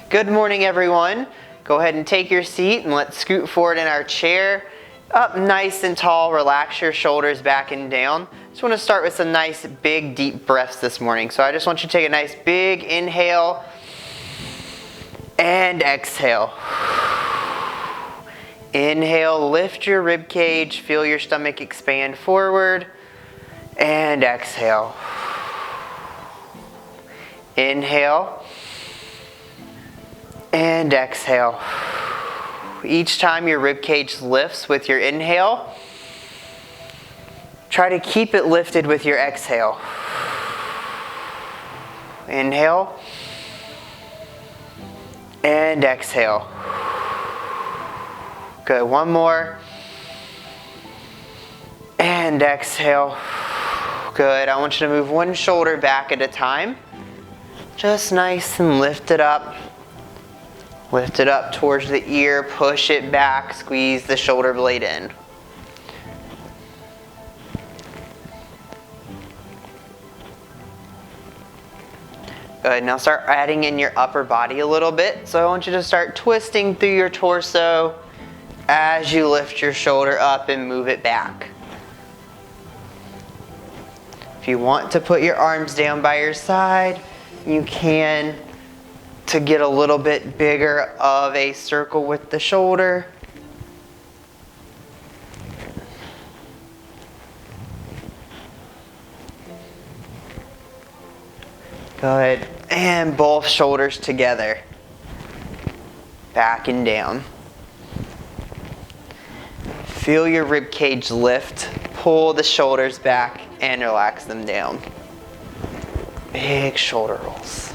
Good morning, everyone. Go ahead and take your seat and let's scoot forward in our chair. Up nice and tall, relax your shoulders back and down. Just want to start with some nice big deep breaths this morning. So I just want you to take a nice big inhale and exhale. Inhale, lift your rib cage, feel your stomach expand forward, and exhale. Inhale and exhale. Each time your rib cage lifts with your inhale, try to keep it lifted with your exhale. Inhale and exhale. Good, one more. And exhale. Good, I want you to move one shoulder back at a time. Just nice and lift it up. Lift it up towards the ear, push it back, squeeze the shoulder blade in. Good, now start adding in your upper body a little bit. So I want you to start twisting through your torso as you lift your shoulder up and move it back. If you want to put your arms down by your side, you can, to get a little bit bigger of a circle with the shoulder. Good. And both shoulders together. Back and down. Feel your rib cage lift. Pull the shoulders back and relax them down. Big shoulder rolls.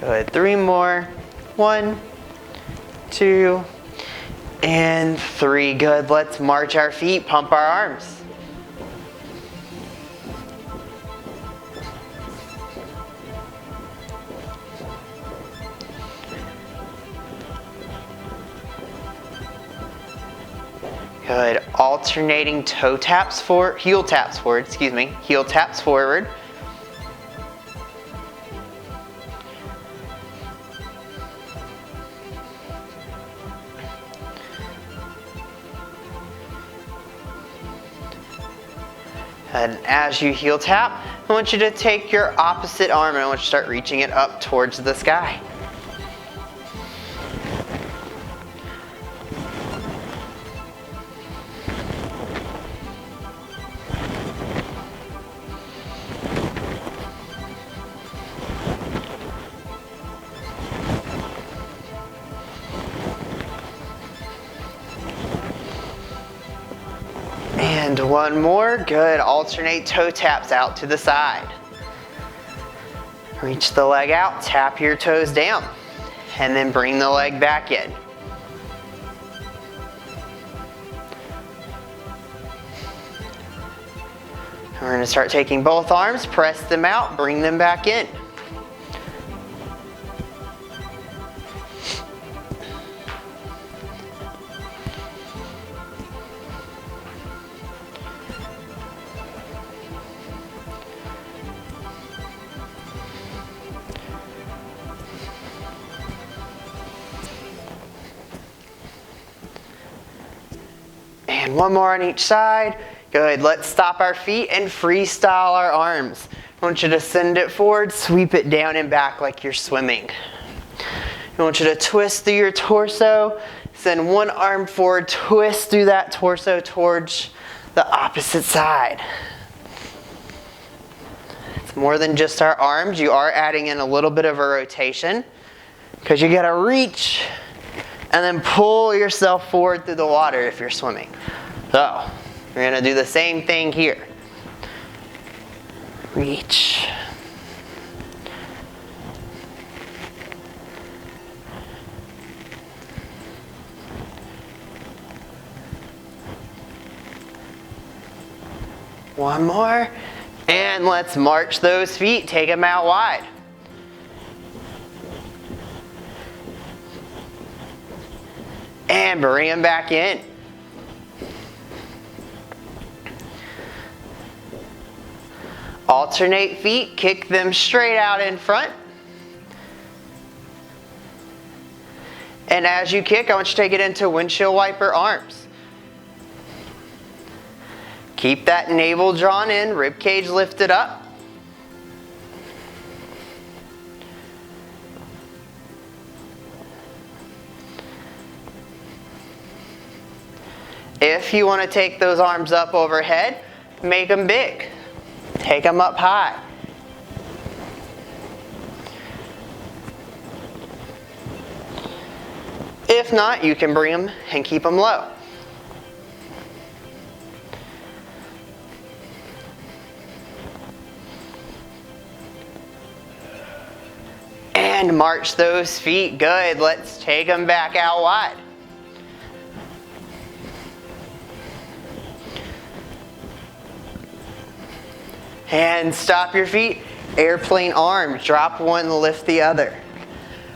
Good. 3 more. 1, 2, and 3. Good. Let's march our feet, pump our arms. Good. Alternating toe taps forward, heel taps forward, heel taps forward. And as you heel tap, I want you to take your opposite arm and I want you to start reaching it up towards the sky. And 1 more. Good. Alternate toe taps out to the side. Reach the leg out, tap your toes down, and then bring the leg back in. We're going to start taking both arms, press them out, bring them back in. And 1 more on each side. Good. Let's stop our feet and freestyle our arms. I want you to send it forward, sweep it down and back like you're swimming. I want you to twist through your torso. Send one arm forward, twist through that torso towards the opposite side. It's more than just our arms. You are adding in a little bit of a rotation because you got to reach and then pull yourself forward through the water if you're swimming. So, we're going to do the same thing here. Reach. One more. And let's march those feet. Take them out wide. And bring them back in. Alternate feet, kick them straight out in front. And as you kick, I want you to take it into windshield wiper arms. Keep that navel drawn in, rib cage lifted up. If you want to take those arms up overhead, make them big. Take them up high. If not, you can bring them and keep them low. And march those feet. Good. Let's take them back out wide. And stop your feet. Airplane arms. Drop one, lift the other.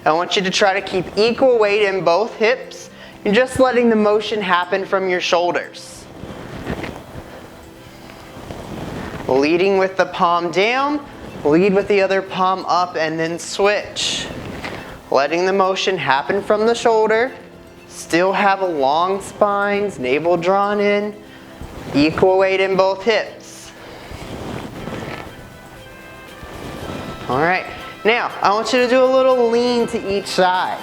I want you to try to keep equal weight in both hips and just letting the motion happen from your shoulders. Leading with the palm down, lead with the other palm up, and then switch. Letting the motion happen from the shoulder. Still have a long spines, navel drawn in, equal weight in both hips. All right, now I want you to do a little lean to each side.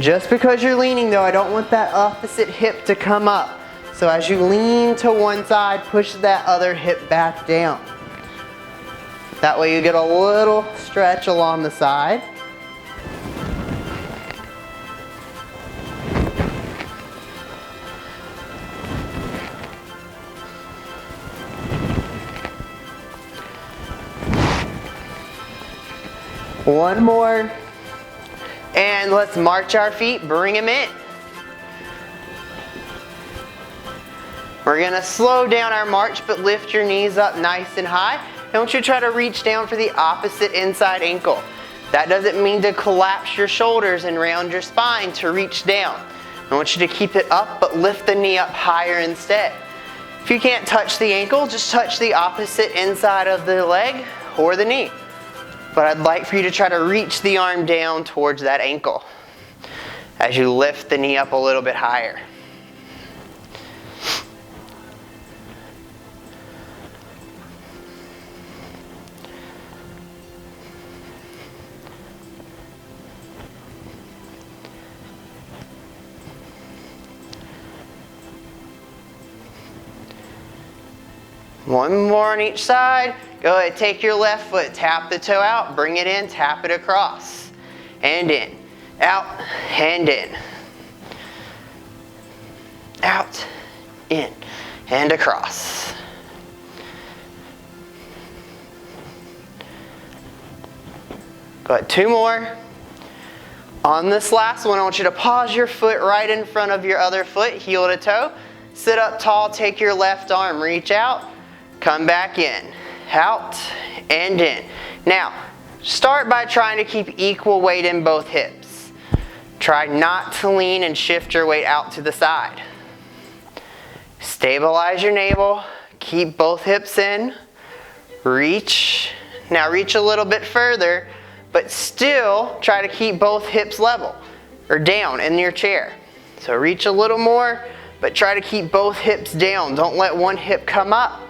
Just because you're leaning though, I don't want that opposite hip to come up. So as you lean to one side, push that other hip back down. That way you get a little stretch along the side. One more. And let's march our feet, bring them in. We're gonna slow down our march, but lift your knees up nice and high. I want you to try to reach down for the opposite inside ankle. That doesn't mean to collapse your shoulders and round your spine to reach down. I want you to keep it up, but lift the knee up higher instead. If you can't touch the ankle, just touch the opposite inside of the leg or the knee. But I'd like for you to try to reach the arm down towards that ankle as you lift the knee up a little bit higher. One more on each side. Go ahead, take your left foot, tap the toe out, bring it in, tap it across. And in, out, and in. Out, in, and across. Go ahead, two more. On this last one, I want you to pause your foot right in front of your other foot, heel to toe. Sit up tall, take your left arm, reach out, come back in. Out and in. Now, start by trying to keep equal weight in both hips. Try not to lean and shift your weight out to the side. Stabilize your navel. Keep both hips in. Reach. Now reach a little bit further, but still try to keep both hips level or down in your chair. So reach a little more, but try to keep both hips down. Don't let one hip come up.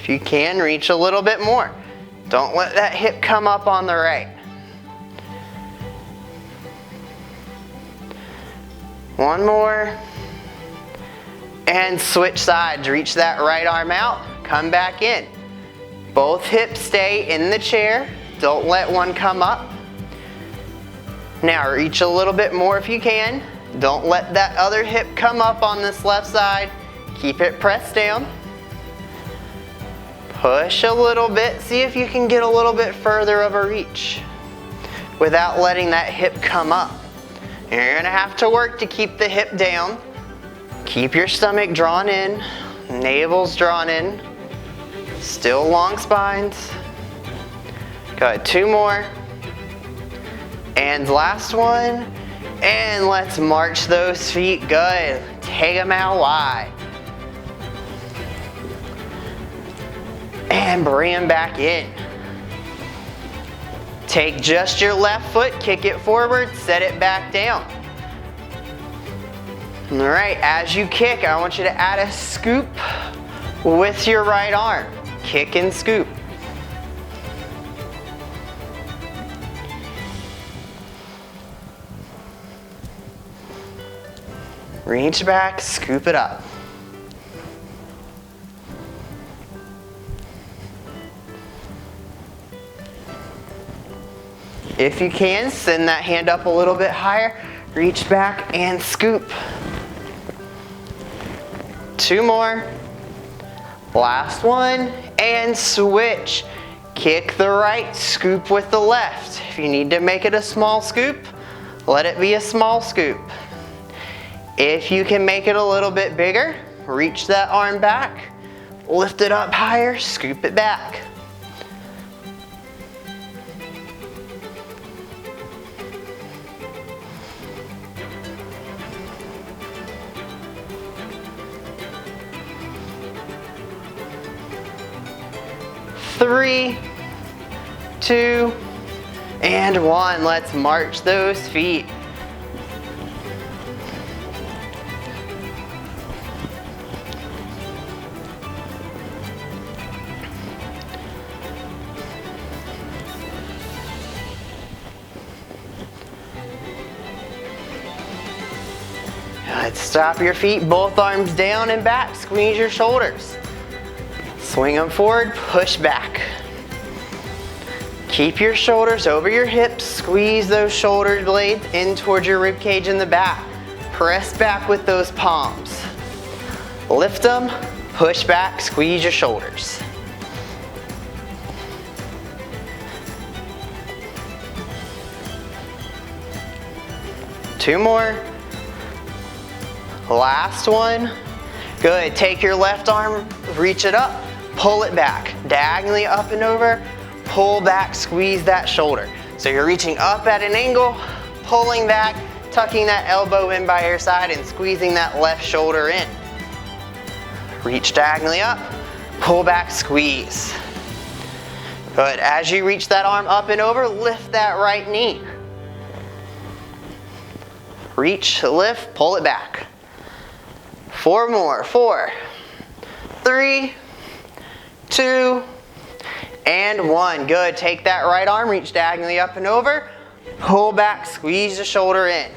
If you can, reach a little bit more. Don't let that hip come up on the right. One more. And switch sides. Reach that right arm out. Come back in. Both hips stay in the chair. Don't let one come up. Now reach a little bit more if you can. Don't let that other hip come up on this left side. Keep it pressed down. Push a little bit. See if you can get a little bit further of a reach without letting that hip come up. You're gonna have to work to keep the hip down. Keep your stomach drawn in, navel's drawn in. Still long spines. Go ahead, two more. And last one. And let's march those feet. Good. Take them out wide. and bring them back in. Take just your left foot, kick it forward, set it back down. All right, as you kick, I want you to add a scoop with your right arm. Kick and scoop. Reach back, scoop it up. If you can, send that hand up a little bit higher. Reach back and scoop. 2 more. Last one, and switch. Kick the right, scoop with the left. If you need to make it a small scoop, let it be a small scoop. If you can make it a little bit bigger, reach that arm back, lift it up higher, scoop it back. Three, 2, and 1. Let's march those feet. Let's stop your feet, both arms down and back. Squeeze your shoulders. Swing them forward, push back. Keep your shoulders over your hips. Squeeze those shoulder blades in towards your rib cage in the back. Press back with those palms. Lift them, push back, squeeze your shoulders. Two more. Last one. Good. Take your left arm, reach it up, pull it back. Diagonally up and over, pull back, squeeze that shoulder. So you're reaching up at an angle, pulling back, tucking that elbow in by your side and squeezing that left shoulder in. Reach diagonally up, pull back, squeeze. Good. As you reach that arm up and over, lift that right knee. Reach, lift, pull it back. 4 more. 4, 3, 2, and 1. Good. Take that right arm, reach diagonally up and over, pull back, squeeze the shoulder in.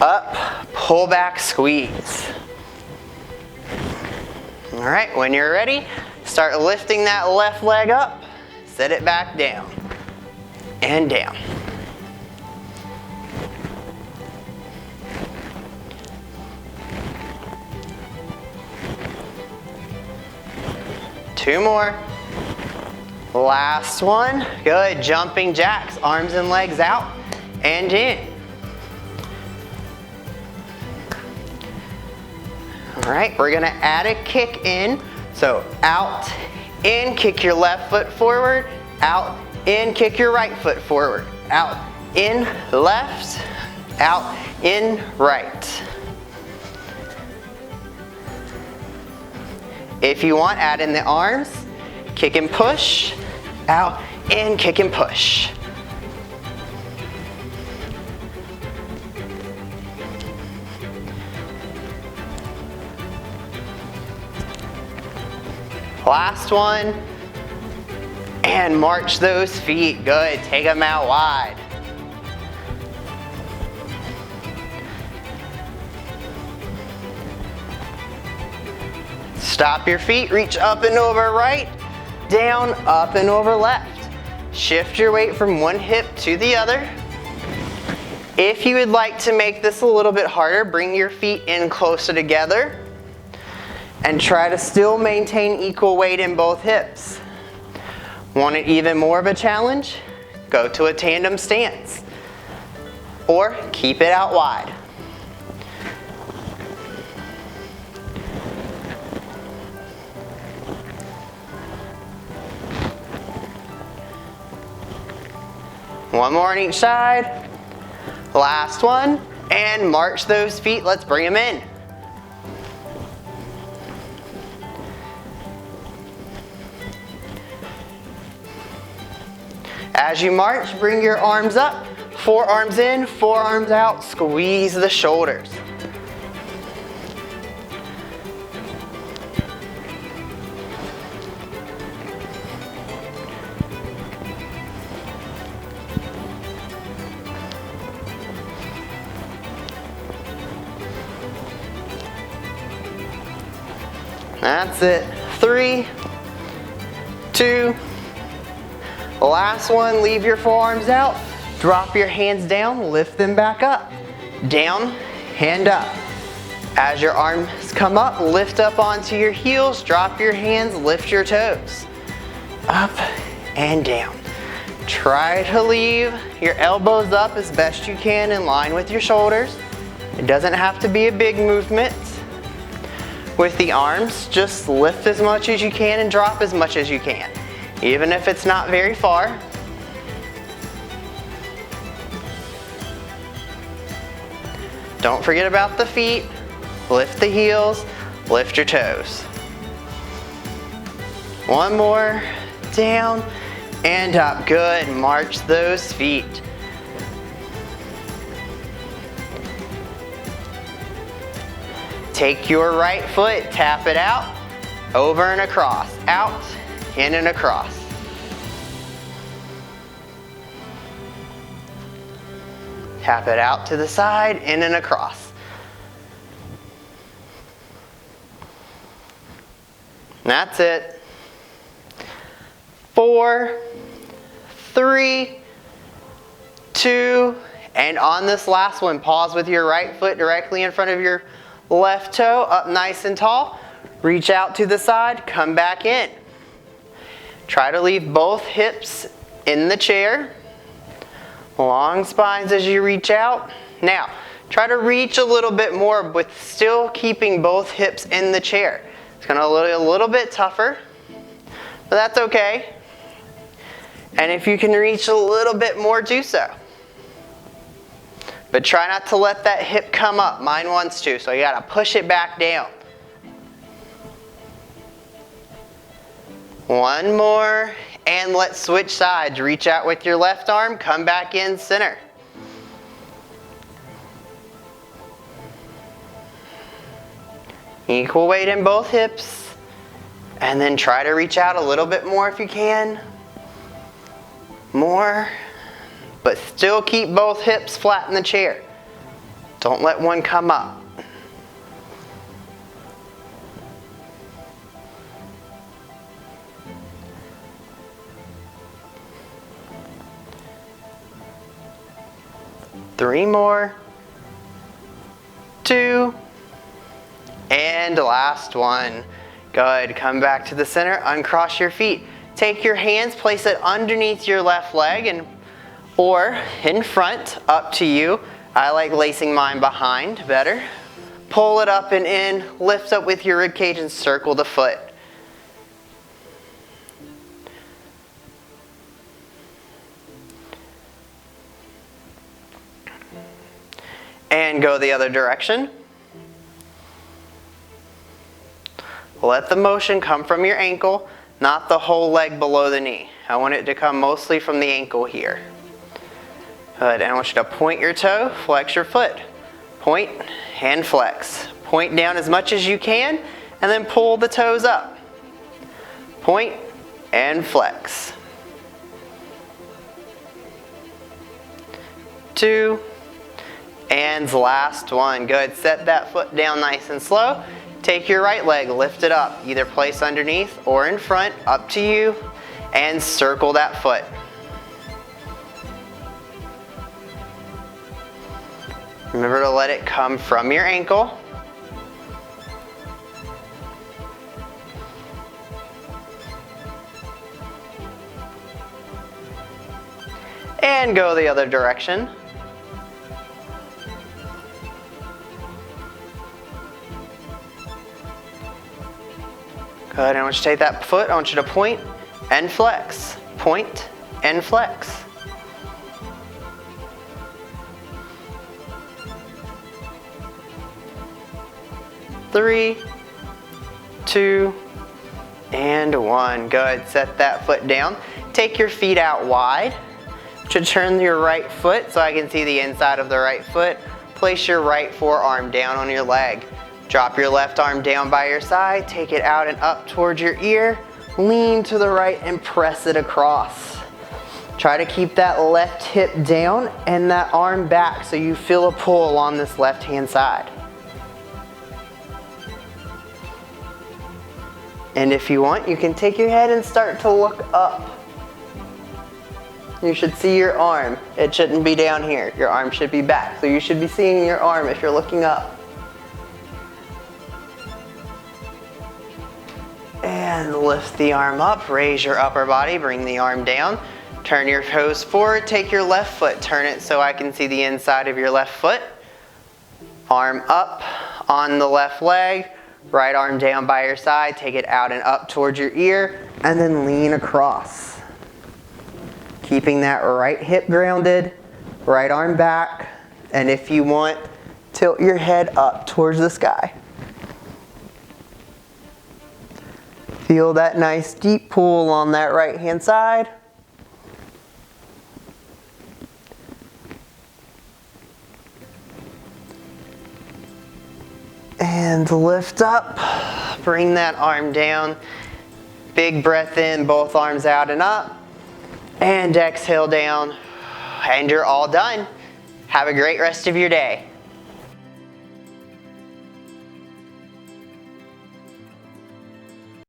Up, pull back, squeeze. All right, when you're ready, start lifting that left leg up, set it back down, and down. Two more. Last one. Good. Jumping jacks. Arms and legs out and in. All right, we're gonna add a kick in. So out, in, kick your left foot forward. Out, in, kick your right foot forward. Out, in, left. Out, in, right. If you want, add in the arms, kick and push, out, in, kick and push. Last one, and march those feet. Good, take them out wide. Stop your feet, reach up and over right, down, up and over left. Shift your weight from one hip to the other. If you would like to make this a little bit harder, bring your feet in closer together and try to still maintain equal weight in both hips. Want it even more of a challenge? Go to a tandem stance or keep it out wide. One more on each side. Last one. And march those feet. Let's bring them in. As you march, bring your arms up, forearms in, forearms out, squeeze the shoulders. That's it. 3, 2, last one, leave your forearms out, drop your hands down, lift them back up. Down, hand up. As your arms come up, lift up onto your heels, drop your hands, lift your toes. Up and down. Try to leave your elbows up as best you can in line with your shoulders. It doesn't have to be a big movement. With the arms, just lift as much as you can and drop as much as you can, even if it's not very far. Don't forget about the feet. Lift the heels, lift your toes. One more, down and up. Good, march those feet. Take your right foot, tap it out, over and across, out, in and across. Tap it out to the side, in and across. That's it. 4, 3, 2, and on this last one, pause with your right foot directly in front of your left toe, up nice and tall. Reach out to the side, come back in. Try to leave both hips in the chair. Long spines as you reach out. Now, try to reach a little bit more with still keeping both hips in the chair. It's going to be a little bit tougher, but that's okay. And if you can reach a little bit more, do so. But try not to let that hip come up. Mine wants to, so you got to push it back down. One more, and let's switch sides. Reach out with your left arm, come back in center. Equal weight in both hips, and then try to reach out a little bit more if you can. More, but still keep both hips flat in the chair. Don't let one come up. Three more, 2, and last one. Good, come back to the center, uncross your feet. Take your hands, place it underneath your left leg or in front, up to you. I like lacing mine behind better. Pull it up and in, lift up with your rib cage and circle the foot. And go the other direction. Let the motion come from your ankle, not the whole leg below the knee. I want it to come mostly from the ankle here. Good, and I want you to point your toe, flex your foot. Point and flex. Point down as much as you can, and then pull the toes up. Point and flex. 2, and last one. Good, set that foot down nice and slow. Take your right leg, lift it up, either place underneath or in front, up to you, and circle that foot. Remember to let it come from your ankle. And go the other direction. Good, I want you to take that foot, I want you to point and flex. Point and flex. Three, 2, and 1. Good, set that foot down. Take your feet out wide. To turn your right foot so I can see the inside of the right foot. Place your right forearm down on your leg. Drop your left arm down by your side. Take it out and up towards your ear. Lean to the right and press it across. Try to keep that left hip down and that arm back so you feel a pull along this left hand side. And if you want, you can take your head and start to look up. You should see your arm. It shouldn't be down here. Your arm should be back. So you should be seeing your arm if you're looking up. And lift the arm up. Raise your upper body. Bring the arm down. Turn your toes forward. Take your left foot. Turn it so I can see the inside of your left foot. Arm up on the left leg. Right arm down by your side. Take it out and up towards your ear. And then lean across. Keeping that right hip grounded, right arm back, and if you want, tilt your head up towards the sky. Feel that nice deep pull on that right hand side. And lift up, bring that arm down. Big breath in, both arms out and up. And exhale down, and you're all done. Have a great rest of your day.